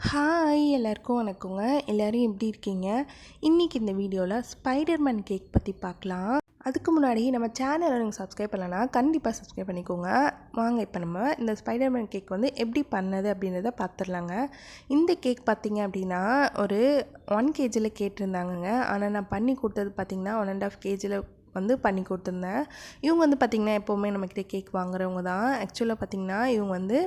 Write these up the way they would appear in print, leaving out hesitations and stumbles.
Hi எல்லாருக்கும் வணக்கங்க. எல்லோரும் எப்படி இருக்கீங்க? இன்றைக்கி இந்த வீடியோவில் ஸ்பைடர்மேன் கேக் பற்றி பார்க்கலாம். அதுக்கு முன்னாடி நம்ம சேனலை நீங்கள் சப்ஸ்கிரைப் பண்ணலன்னா கண்டிப்பாக சப்ஸ்கிரைப் பண்ணிக்கோங்க. வாங்க இப்போ நம்ம இந்த ஸ்பைடர்மேன் கேக் வந்து எப்படி பண்ணது அப்படின்றத பார்த்துடலாங்க. இந்த கேக் பார்த்திங்க அப்படின்னா ஒரு 1 kgயில் கேட்டிருந்தாங்கங்க. ஆனால் நான் பண்ணி கொடுத்தது பார்த்திங்கன்னா 1.5 kgயில் வந்து பண்ணி கொடுத்துருந்தேன். இவங்க வந்து பார்த்திங்கன்னா எப்போவுமே நம்மக்கிட்ட கேக் வாங்குறவங்க தான். ஆக்சுவலாக பார்த்திங்கன்னா இவங்க வந்து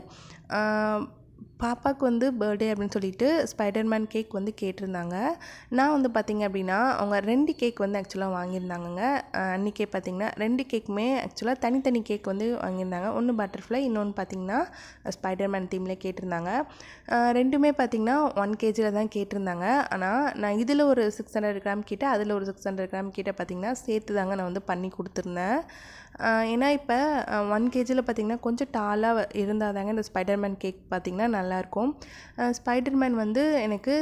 பாப்பாவுக்கு வந்து பர்த்டே அப்படின்னு சொல்லிட்டு ஸ்பைடர்மேன் கேக் வந்து கேட்டிருந்தாங்க. நான் வந்து பார்த்திங்க அப்படின்னா அவங்க 2 கேக் வந்து ஆக்சுவலாக வாங்கியிருந்தாங்கங்க. அன்றைக்கே பார்த்திங்கன்னா 2 கேக்குமே ஆக்சுவலாக தனித்தனி கேக் வந்து வாங்கியிருந்தாங்க. ஒன்று பட்டர்ஃப்ளை, இன்னொன்று பார்த்திங்கன்னா ஸ்பைடர்மேன் தீமில் கேட்டிருந்தாங்க. ரெண்டுமே பார்த்திங்கன்னா 1 kgயில் தான் கேட்டிருந்தாங்க. ஆனால் நான் இதில் ஒரு 600 கிராம் கிட்ட, அதில் ஒரு 600 கிராம் கிட்ட பார்த்திங்கன்னா சேர்த்து தாங்க நான் வந்து பண்ணி கொடுத்துருந்தேன். ஏன்னா இப்போ 1 kgயில் பார்த்திங்கன்னா கொஞ்சம் டாலாக இருந்தால் தாங்க இந்த ஸ்பைடர்மேன் கேக் பார்த்திங்கன்னா நல்லாயிருக்கும். ஸ்பைடர்மேன் வந்து எனக்கு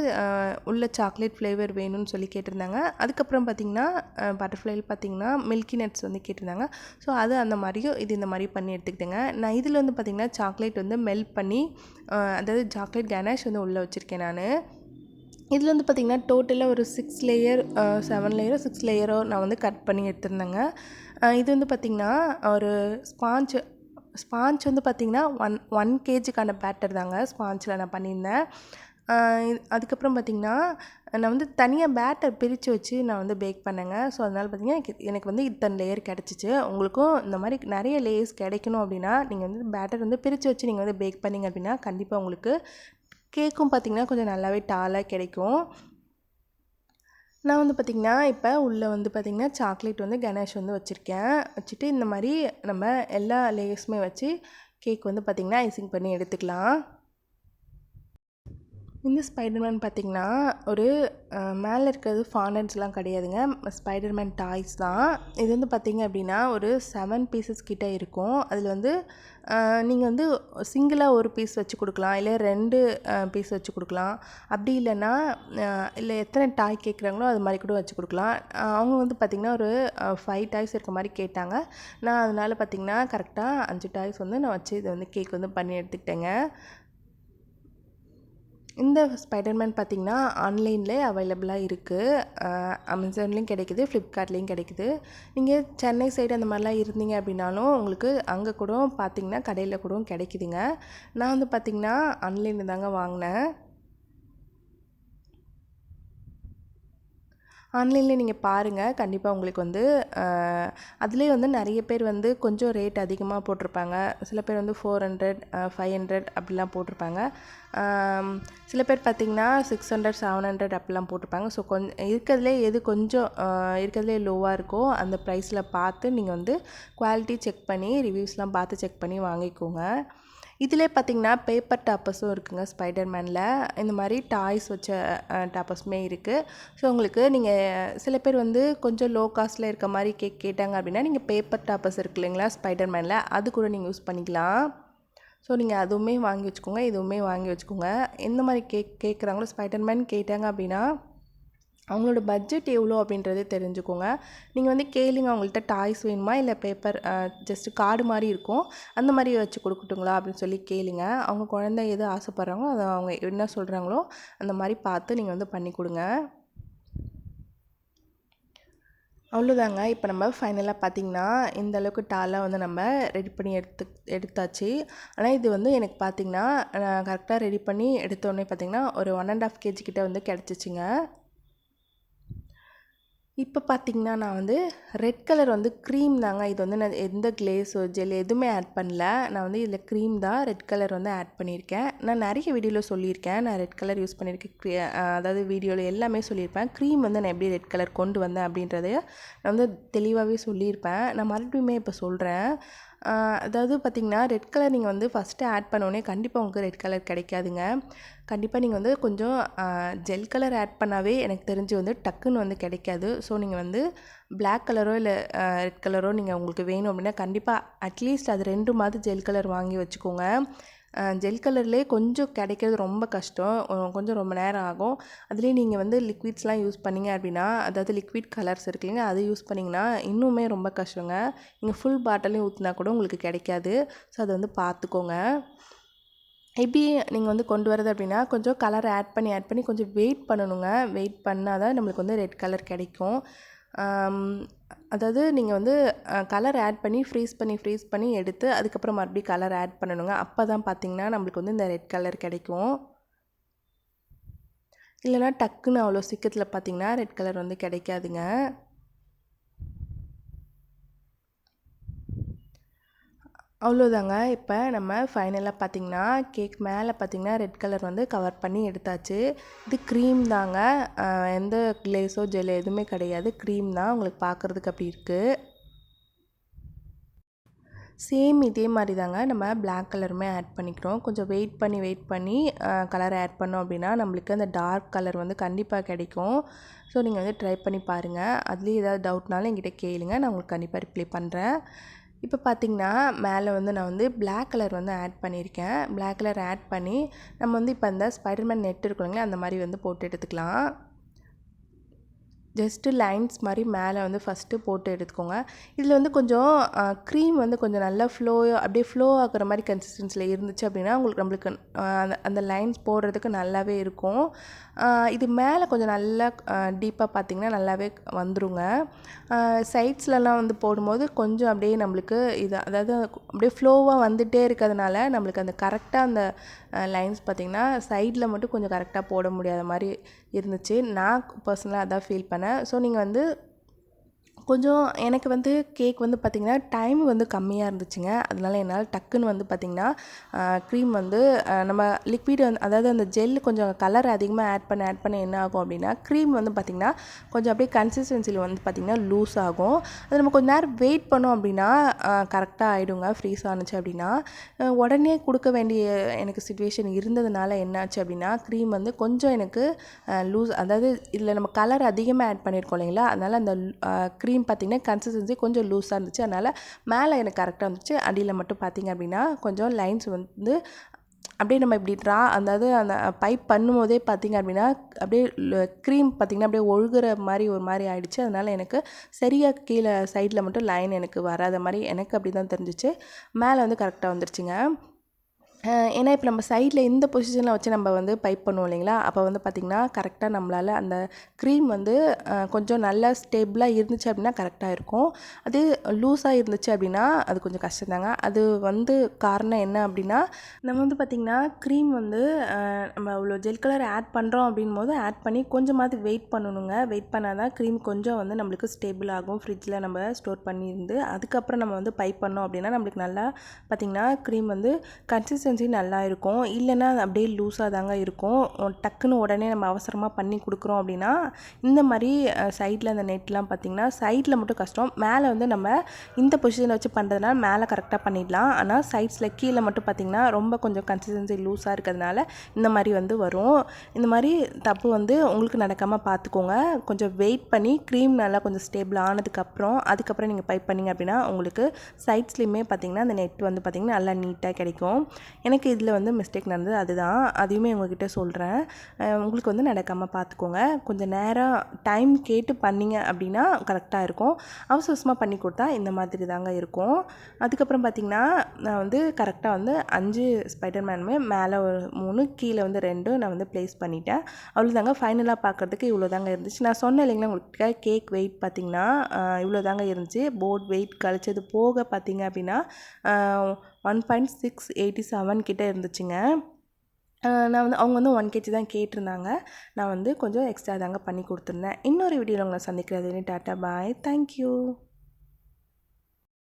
உள்ள சாக்லேட் ஃப்ளேவர் வேணும்னு சொல்லி கேட்டிருந்தாங்க. அதுக்கப்புறம் பார்த்திங்கன்னா பட்டர்ஃப்ளைல பார்த்திங்கன்னா மில்கி நட்ஸ் வந்து கேட்டிருந்தாங்க. ஸோ அது அந்த மாதிரியும் இது இந்த மாதிரி பண்ணி எடுத்துக்கிட்டேங்க. நான் இதில் வந்து பார்த்திங்கன்னா சாக்லேட் வந்து மெல்ட் பண்ணி அதாவது சாக்லேட் கேனேஷ் வந்து உள்ளே வச்சுருக்கேன் நான். இதில் வந்து பார்த்திங்கன்னா டோட்டலாக ஒரு 6 லேயர் 7 லேயரோ 6 லேயரோ நான் வந்து கட் பண்ணி எடுத்துருந்தேங்க. இது வந்து பார்த்திங்கன்னா ஒரு ஸ்பாஞ்ச் வந்து பார்த்திங்கன்னா 1 kgக்கான பேட்டர் தாங்க ஸ்பாஞ்சில் நான் பண்ணியிருந்தேன். அதுக்கப்புறம் பார்த்திங்கன்னா நான் வந்து தனியாக பேட்டர் பிரித்து வச்சு நான் வந்து பேக் பண்ணேங்க. ஸோ அதனால் பார்த்திங்கன்னா எனக்கு வந்து இத்தனை லேயர் கிடச்சிச்சு. உங்களுக்கும் இந்த மாதிரி நிறைய லேயர்ஸ் கிடைக்கணும் அப்படின்னா நீங்கள் வந்து பேட்டர் வந்து பிரித்து வச்சு நீங்கள் வந்து பேக் பண்ணிங்க அப்படின்னா கண்டிப்பாக உங்களுக்கு கேக்கும் பார்த்திங்கன்னா கொஞ்சம் நல்லாவே டாலாக கிடைக்கும். நான் வந்து பார்த்திங்கன்னா இப்போ உள்ளே வந்து பார்த்திங்கன்னா சாக்லேட் வந்து கணேஷ் வந்து வச்சுட்டு இந்த மாதிரி நம்ம எல்லா லேயர்ஸுமே வச்சு கேக் வந்து பார்த்திங்கன்னா ஐசிங் பண்ணி எடுத்துக்கலாம். இந்த ஸ்பைடர்மேன் பார்த்திங்கன்னா ஒரு மேலே இருக்கிறது ஃபாண்டன்ட்ஸ்லாம் கிடையாதுங்க. ஸ்பைடர்மேன் டாய்ஸ் தான். இது வந்து பார்த்திங்க அப்படின்னா ஒரு 7 பீசஸ் கிட்டே இருக்கும். அதில் வந்து நீங்கள் வந்து சிங்கிளாக ஒரு பீஸ் வச்சு கொடுக்கலாம், இல்லை 2 பீஸ் வச்சு கொடுக்கலாம். அப்படி இல்லைன்னா இல்லை எத்தனை டாய் கேட்குறாங்களோ அது மாதிரி கூட வச்சு கொடுக்கலாம். அவங்க வந்து பார்த்திங்கன்னா ஒரு 5 டாய்ஸ் இருக்க மாதிரி கேட்டாங்க. நான் அதனால் பார்த்திங்கன்னா கரெக்டாக 5 டாய்ஸ் வந்து நான் வச்சு இதை வந்து கேக் வந்து பண்ணி எடுத்துக்கிட்டேங்க. இந்த ஸ்பைடர்மேன் பார்த்திங்கன்னா ஆன்லைனில் அவைலபிளாக இருக்குது. அமேசான்லேயும் கிடைக்குது, ஃப்ளிப்கார்ட்லேயும் கிடைக்குது. நீங்கள் சென்னை சைடு அந்த மாதிரிலாம் இருந்தீங்க அப்படின்னாலும் உங்களுக்கு அங்கே கூட பார்த்திங்கன்னா கடையில் கூட கிடைக்குதுங்க. நான் வந்து பார்த்திங்கன்னா ஆன்லைனில் தாங்க வாங்கினேன். ஆன்லைனில் நீங்கள் பாருங்கள், கண்டிப்பாக உங்களுக்கு வந்து அதுலேயே வந்து நிறைய பேர் வந்து கொஞ்சம் ரேட் அதிகமாக போட்டிருப்பாங்க. சில பேர் வந்து 400 500 அப்படிலாம் போட்டிருப்பாங்க. சில பேர் பார்த்திங்கன்னா 600 700 அப்படிலாம் போட்டிருப்பாங்க. ஸோ இருக்கிறதுலே எது கொஞ்சம் இருக்கிறதுலே லோவாக இருக்கோ அந்த ப்ரைஸில் பார்த்து நீங்கள் வந்து குவாலிட்டி செக் பண்ணி ரிவ்யூஸ்லாம் பார்த்து செக் பண்ணி வாங்கிக்கோங்க. இதிலே பார்த்திங்கன்னா பேப்பர் டாப்பர்ஸும் இருக்குங்க ஸ்பைடர்மேனில். இந்த மாதிரி டாய்ஸ் வச்ச டாப்பர்ஸுமே இருக்குது. ஸோ உங்களுக்கு நீங்கள் சில பேர் வந்து கொஞ்சம் லோ காஸ்ட்டில் இருக்க மாதிரி கேக் கேட்டாங்க அப்படின்னா நீங்கள் பேப்பர் டாப்பர்ஸ் இருக்குது இல்லைங்களா ஸ்பைடர்மேனில், அது கூட நீங்கள் யூஸ் பண்ணிக்கலாம். ஸோ நீங்கள் அதுவுமே வாங்கி வச்சுக்கோங்க, இதுவுமே வாங்கி வச்சுக்கோங்க. எந்த மாதிரி கேட்குறாங்களோ ஸ்பைடர்மேன் கேட்டாங்க அப்படின்னா அவங்களோட பட்ஜெட் எவ்வளோ அப்படின்றதே தெரிஞ்சுக்கோங்க. நீங்கள் வந்து கேளுங்க, அவங்கள்ட்ட டாய்ஸ் வேணுமா இல்லை பேப்பர் ஜஸ்ட்டு கார்டு மாதிரி இருக்கும் அந்த மாதிரி வச்சு கொடுக்கட்டுங்களா அப்படின்னு சொல்லி கேளுங்க. அவங்க குழந்தை எது ஆசைப்பட்றாங்களோ அதை அவங்க என்ன சொல்கிறாங்களோ அந்த மாதிரி பார்த்து நீங்கள் வந்து பண்ணி கொடுங்க. அவ்வளோதாங்க. இப்போ நம்ம ஃபைனலாக பார்த்திங்கன்னா இந்த அளவுக்கு டாலாக வந்து நம்ம ரெடி பண்ணி எடுத்தாச்சு. ஆனால் இது வந்து எனக்கு பார்த்திங்கன்னா நான் கரெக்டாக ரெடி பண்ணி எடுத்தோடனே பார்த்திங்கன்னா ஒரு 1.5 kg கிட்ட வந்து கிடச்சிச்சிங்க. இப்போ பார்த்திங்கன்னா நான் வந்து ரெட் கலர் வந்து க்ரீம் தாங்க. இது வந்து நான் எந்த கிளேஸோ ஜெல் எதுவுமே ஆட் பண்ணல. நான் வந்து இதில் க்ரீம் தான் ரெட் கலர் வந்து ஆட் பண்ணியிருக்கேன். நான் நிறைய வீடியோவில் சொல்லியிருக்கேன் நான் ரெட் கலர் யூஸ் பண்ணியிருக்கேன். அதாவது வீடியோவில் எல்லாமே சொல்லியிருப்பேன். க்ரீம் வந்து நான் எப்படி ரெட் கலர் கொண்டு வந்தேன் அப்படின்றத நான் வந்து தெளிவாகவே சொல்லியிருப்பேன். நான் மறுபடியுமே இப்போ சொல்கிறேன். அதாவது பார்த்திங்கன்னா ரெட் கலர் நீங்கள் வந்து ஃபஸ்ட்டு ஆட் பண்ணோடனே கண்டிப்பாக உங்களுக்கு ரெட் கலர் கிடைக்காதுங்க. கண்டிப்பாக நீங்கள் வந்து கொஞ்சம் ஜெல் கலர் ஆட் பண்ணாவே எனக்கு தெரிஞ்சு வந்து டக்குன்னு வந்து கிடைக்காது. ஸோ நீங்கள் வந்து பிளாக் கலரோ இல்லை ரெட் கலரோ நீங்கள் உங்களுக்கு வேணும் அப்படின்னா கண்டிப்பாக அட்லீஸ்ட் அது 2 மாதம் ஜெல் கலர் வாங்கி வச்சுக்கோங்க. ஜெல் கலர்லேயே கொஞ்சம் கிடைக்கிறது ரொம்ப கஷ்டம், கொஞ்சம் ரொம்ப நேரம் ஆகும். அதுலேயே நீங்கள் வந்து லிக்விட்ஸ்லாம் யூஸ் பண்ணிங்க அப்படின்னா அதாவது லிக்விட் கலர்ஸ் இருக்குல்லைங்க அதை யூஸ் பண்ணிங்கன்னா இன்னுமே ரொம்ப கஷ்டங்க. நீங்கள் ஃபுல் பாட்டிலையும் ஊற்றினா கூட உங்களுக்கு கிடைக்காது. ஸோ அதை வந்து பார்த்துக்கோங்க. எப்படி நீங்கள் வந்து கொண்டு வரது அப்படின்னா கொஞ்சம் கலர் ஆட் பண்ணி கொஞ்சம் வெயிட் பண்ணணுங்க. வெயிட் பண்ணால் தான் நம்மளுக்கு வந்து ரெட் கலர் கிடைக்கும். அதாவது நீங்கள் வந்து கலர் ஆட் பண்ணி ஃப்ரீஸ் பண்ணி எடுத்து அதுக்கப்புறம் மறுபடியும் கலர் ஆட் பண்ணணுங்க. அப்போ தான் பார்த்திங்கன்னா நம்மளுக்கு வந்து இந்த ரெட் கலர் கிடைக்கும். இல்லைனா டக்குன்னு அவ்வளோ சீக்கிரத்தில் பார்த்திங்கன்னா ரெட் கலர் வந்து கிடைக்காதுங்க. அவ்வளோதாங்க. இப்போ நம்ம ஃபைனலாக பார்த்திங்கன்னா கேக் மேலே பார்த்திங்கன்னா ரெட் கலர் வந்து கவர் பண்ணி எடுத்தாச்சு. இது க்ரீம் தாங்க. எந்த கிளேஸோ ஜெல்லோ எதுவுமே கிடையாது. க்ரீம் தான். உங்களுக்கு பார்க்குறதுக்கு அப்படி இருக்குது. சேம் இதே மாதிரி தாங்க நம்ம பிளாக் கலருமே ஆட் பண்ணிக்கிறோம். கொஞ்சம் வெயிட் பண்ணி கலர் ஆட் பண்ணோம் அப்படின்னா நம்மளுக்கு அந்த டார்க் கலர் வந்து கண்டிப்பாக கிடைக்கும். ஸோ நீங்கள் வந்து ட்ரை பண்ணி பாருங்கள். அதுலேயும் ஏதாவது டவுட்னாலும் என்கிட்ட கேளுங்க. நான் உங்களுக்கு கண்டிப்பாக ரிப்ளை பண்ணுறேன். இப்போ பார்த்திங்கன்னா மேலே வந்து நான் வந்து பிளாக் கலர் வந்து ஆட் பண்ணியிருக்கேன். பிளாக் கலர் ஆட் பண்ணி நம்ம வந்து இப்போ அந்த ஸ்பைடர்மேன் நெட் இருக்குங்களே அந்த மாதிரி வந்து போட்டு எடுத்துக்கலாம். ஜஸ்ட்டு லைன்ஸ் மாதிரி மேலே வந்து ஃபஸ்ட்டு போட்டு எடுத்துக்கோங்க. இதில் வந்து கொஞ்சம் க்ரீம் வந்து கொஞ்சம் நல்லா அப்படியே ஃப்ளோ ஆகுற மாதிரி கன்சிஸ்டன்சியில் இருந்துச்சு அப்படின்னா நம்மளுக்கு அந்த லைன்ஸ் போடுறதுக்கு நல்லாவே இருக்கும். இது மேலே கொஞ்சம் நல்லா டீப்பாக பார்த்திங்கன்னா நல்லாவே வந்துருங்க. சைட்ஸ்லலாம் வந்து போடும்போது கொஞ்சம் அப்படியே நம்மளுக்கு அதாவது அப்படியே ஃப்ளோவாக வந்துகிட்டே இருக்கிறதுனால நம்மளுக்கு அந்த கரெக்டாக அந்த லைன்ஸ் பார்த்திங்கன்னா சைடில் மட்டும் கொஞ்சம் கரெக்டாக போட முடியாத மாதிரி இருந்துச்சு. நான் பர்சனலாக அதான் ஃபீல் பண்ணேன். ஸோ நீங்கள் வந்து கொஞ்சம் எனக்கு வந்து கேக் வந்து பார்த்திங்கன்னா டைம் வந்து கம்மியாக இருந்துச்சுங்க. அதனால என்னால் டக்குன்னு வந்து பார்த்திங்கன்னா க்ரீம் வந்து நம்ம லிக்விட் அதாவது அந்த ஜெல் கொஞ்சம் கலர் அதிகமாக ஆட் பண்ண என்ன ஆகும் அப்படின்னா க்ரீம் வந்து பார்த்திங்கன்னா கொஞ்சம் அப்படியே கன்சிஸ்டன்சியில் வந்து பார்த்திங்கன்னா லூஸ் ஆகும். அது நம்ம கொஞ்சம் நேரம் வெயிட் பண்ணோம் அப்படின்னா கரெக்டாக ஆகிடுங்க. ஃப்ரீஸ் ஆணுச்சு அப்படின்னா உடனே கொடுக்க வேண்டிய எனக்கு சிச்சுவேஷன் இருந்ததுனால என்னாச்சு அப்படின்னா க்ரீம் வந்து கொஞ்சம் எனக்கு லூஸ், அதாவது இதில் நம்ம கலர் அதிகமாக ஆட் பண்ணியிருக்கோம் இல்லைங்களா, அதனால் அந்த க்ரீம் பார்த்திங்கன்னா கன்சிஸ்டன்சி கொஞ்சம் லூஸாக இருந்துச்சு. அதனால் மேலே எனக்கு கரெக்டாக இருந்துச்சு. அடியில் மட்டும் பார்த்திங்க அப்படின்னா கொஞ்சம் லைன்ஸ் வந்து அப்படியே நம்ம இப்படி அதாவது அந்த பைப் பண்ணும்போதே பார்த்திங்க அப்படின்னா அப்படியே க்ரீம் பார்த்திங்கன்னா அப்படியே ஒழுகுற மாதிரி ஒரு மாதிரி ஆகிடுச்சு. அதனால் எனக்கு சரியாக கீழே சைடில் மட்டும் லைன் எனக்கு வராத மாதிரி எனக்கு அப்படி தான் தெரிஞ்சிச்சு. மேலே வந்து கரெக்டாக வந்துருச்சுங்க. ஏன்னா இப்போ நம்ம சைடில் இந்த பொசிஷனில் வச்சு நம்ம வந்து பைப் பண்ணுவோம் இல்லைங்களா, அப்போ வந்து பார்த்திங்கன்னா கரெக்டாக நம்மளால் அந்த க்ரீம் வந்து கொஞ்சம் நல்லா ஸ்டேபிளாக இருந்துச்சு அப்படின்னா கரெக்டாக இருக்கும். அது லூஸாக இருந்துச்சு அப்படின்னா அது கொஞ்சம் கஷ்டம்தாங்க. அது வந்து காரணம் என்ன அப்படின்னா நம்ம வந்து பார்த்திங்கன்னா க்ரீம் வந்து நம்ம அவ்வளோ ஜெல் கலர் ஆட் பண்ணுறோம் அப்படின் போது ஆட் பண்ணி கொஞ்சமாவது வெயிட் பண்ணணுங்க. வெயிட் பண்ணால் தான் க்ரீம் கொஞ்சம் வந்து நம்மளுக்கு ஸ்டேபிள் ஆகும். ஃப்ரிட்ஜில் நம்ம ஸ்டோர் பண்ணியிருந்து அதுக்கப்புறம் நம்ம வந்து பைப் பண்ணோம் அப்படின்னா நம்மளுக்கு நல்லா பார்த்திங்கன்னா க்ரீம் வந்து கன்சிஸ்டன்சி நல்லா இருக்கும். இல்லைன்னா அப்படியே லூஸாக தாங்க இருக்கும். டக்குன்னு உடனே நம்ம அவசரமாக பண்ணி கொடுக்குறோம் அப்படின்னா இந்த மாதிரி சைடில் அந்த நெட்லாம் பார்த்திங்கன்னா சைடில் மட்டும் கஷ்டம். மேலே வந்து நம்ம இந்த பொசிஷனை வச்சு பண்ணுறதுனால மேலே கரெக்டாக பண்ணிடலாம். ஆனால் சைட்ஸில் கீழே மட்டும் பார்த்திங்கன்னா ரொம்ப கொஞ்சம் கன்சிஸ்டன்சி லூஸாக இருக்கிறதுனால இந்த மாதிரி வந்து வரும். இந்த மாதிரி தப்பு வந்து உங்களுக்கு நடக்காமல் பார்த்துக்கோங்க. கொஞ்சம் வெயிட் பண்ணி க்ரீம் நல்லா கொஞ்சம் ஸ்டேபிள் அதுக்கப்புறம் நீங்கள் பைப் பண்ணிங்க அப்படின்னா உங்களுக்கு சைட்ஸ்லேயுமே பார்த்திங்கன்னா அந்த நெட் வந்து பார்த்திங்கன்னா நல்லா நீட்டாக கிடைக்கும். எனக்கு இதில் வந்து மிஸ்டேக் நடந்தது அதுதான். அதையுமே உங்கள்கிட்ட சொல்கிறேன். உங்களுக்கு வந்து நடக்காமல் பார்த்துக்கோங்க. கொஞ்சம் நேரம் டைம் கேட்டு பண்ணிங்க அப்படின்னா கரெக்டாக இருக்கும். அவசரமாக பண்ணி கொடுத்தா இந்த மாதிரி தாங்க இருக்கும். அதுக்கப்புறம் பார்த்திங்கன்னா நான் வந்து கரெக்டாக வந்து 5 ஸ்பைடர்மேனுமே மேலே ஒரு 3 கீழே வந்து 2 நான் வந்து ப்ளேஸ் பண்ணிட்டேன். அவ்வளோதாங்க. ஃபைனலாக பார்க்குறதுக்கு இவ்வளோ தாங்க இருந்துச்சு. நான் சொன்னேன் இல்லைங்களா உங்களுக்கு கேக் வெயிட் பார்த்திங்கன்னா இவ்வளோ தாங்க இருந்துச்சு. போர்ட் வெயிட் கழிச்சது போக பார்த்திங்க அப்படின்னா 1.687 கிட்ட இருந்துச்சுங்க. நான் வந்து அவங்க வந்து 1 kg தான் கேட்டிருந்தாங்க. நான் வந்து கொஞ்சம் எக்ஸ்ட்ரா தாங்க பண்ணி கொடுத்துருந்தேன். இன்னொரு வீடியோவில் உங்களை சந்திக்கிறது. டாட்டா பாய். தேங்க்யூ.